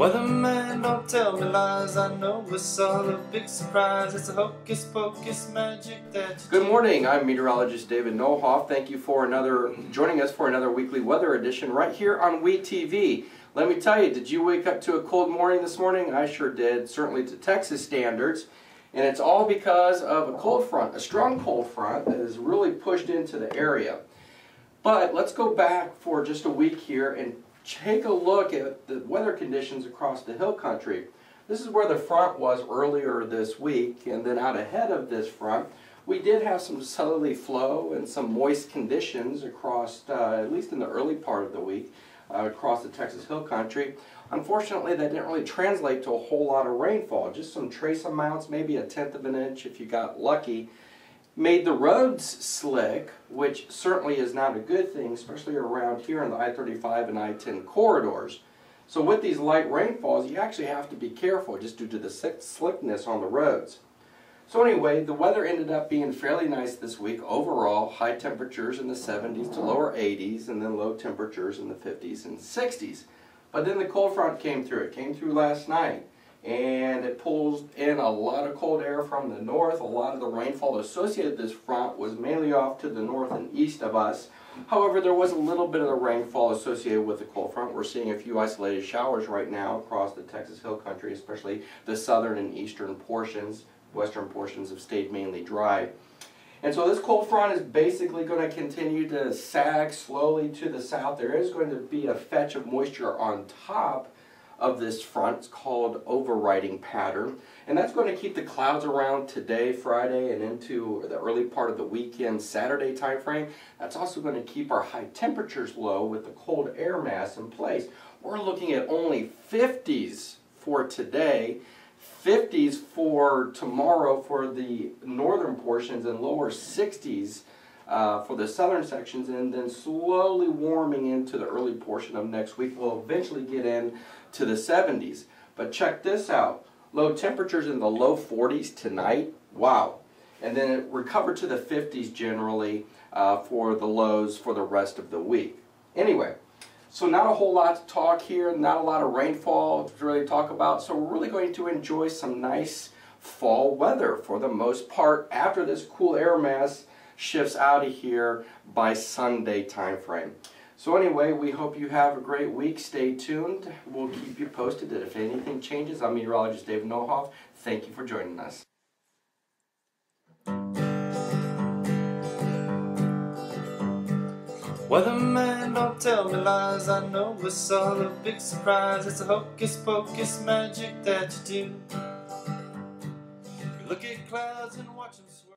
Weatherman, don't tell me lies. I know it's all a big surprise. It's a hocus pocus magic that Good morning. I'm meteorologist David Knollhoff. Thank you for joining us for another weekly weather edition right here on WEITV. Let me tell you, did you wake up to a cold morning this morning? I sure did, certainly to Texas standards. And it's all because of a cold front, a strong cold front that has really pushed into the area. But let's go back for just a week here and take a look at the weather conditions across the hill country. This is where the front was earlier this week, and then out ahead of this front we did have some southerly flow and some moist conditions across, at least in the early part of the week, across the Texas hill country. Unfortunately, that didn't really translate to a whole lot of rainfall, just some trace amounts, maybe 1/10 of an inch if you got lucky. Made the roads slick, which certainly is not a good thing, especially around here in the I-35 and I-10 corridors. So with these light rainfalls, you actually have to be careful just due to the slickness on the roads. So anyway, the weather ended up being fairly nice this week overall. High temperatures in the 70s to lower 80s, and then low temperatures in the 50s and 60s. But then the cold front came through. It came through last night, and it pulls in a lot of cold air from the north. A lot of the rainfall associated with this front was mainly off to the north and east of us. However, there was a little bit of the rainfall associated with the cold front. We're seeing a few isolated showers right now across the Texas hill country, especially the southern and eastern portions. Western portions have stayed mainly dry. And so this cold front is basically going to continue to sag slowly to the south. There is going to be a fetch of moisture on top of this front. It's called overriding pattern, and that's going to keep the clouds around today, Friday, and into the early part of the weekend, Saturday time frame. That's also going to keep our high temperatures low with the cold air mass in place. We're looking at only 50s for today, 50s for tomorrow for the northern portions, and lower 60s for the southern sections, and then slowly warming into the early portion of next week. We'll eventually get in to the 70s. But check this out. Low temperatures in the low 40s tonight. Wow. And then it recovered to the 50s generally for the lows for the rest of the week. Anyway, so not a whole lot to talk here, not a lot of rainfall to really talk about. So we're really going to enjoy some nice fall weather for the most part after this cool air mass shifts out of here by Sunday time frame. So anyway, we hope you have a great week. Stay tuned. We'll keep you posted if anything changes. I'm meteorologist David Knollhoff. Thank you for joining us. Weatherman, don't tell me lies. I know it's all a big surprise. It's a hocus pocus magic that you do. You look at clouds and watch them swim.